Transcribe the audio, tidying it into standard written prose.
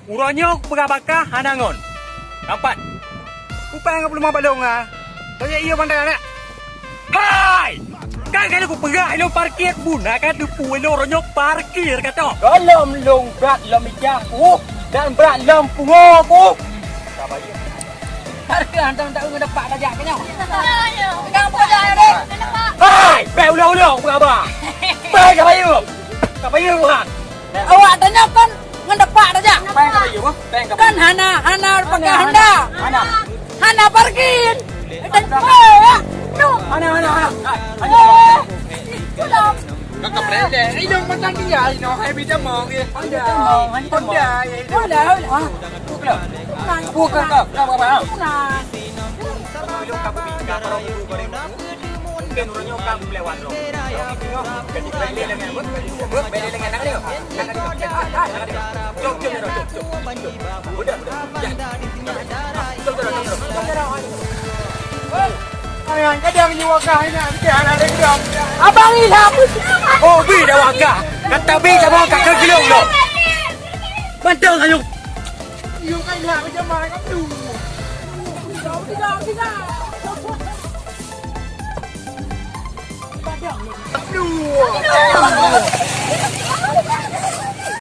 Uronyok berabakah hanangon. Nampak? Upang ka belum balong ah. Saya iya pandai nak. Hai! Kan kalau aku perah lo parkir buna kan depu lo uronyok parkir kata. Golom long berat lom ijang dan berat lom pungo. Harga hantam tak dapat dajak kenya. Pegang pada ni. Hai! Bel ulang berabah. Bel ke bayu? Ke bayu kan? Awak tanya kan ngedepak aja. Peng ka bayu Peng ka. Kan Hana pakai Honda. Mana? Hana parkir. Dan no. Mana? Sudah. Kakak berende. Idong macam dia, idong happy jamong. Honda. Sudah. Bukan kau. Apa? Nah. Belum kamu bingkang kalau guru goreng. Mungkin uronyok kamu lewat lo. Jadi beli dengan beli dengan nak dia. Jom. Udah. Ayang kadang nyuwakah ini nanti anak dia dong. Abang Ilham. Oh, bi dah wakah. Kata bi sama kakak gilung lo. Bantul ayuk. Yung kan lah macam mana kan tu. Tidak. Aduh.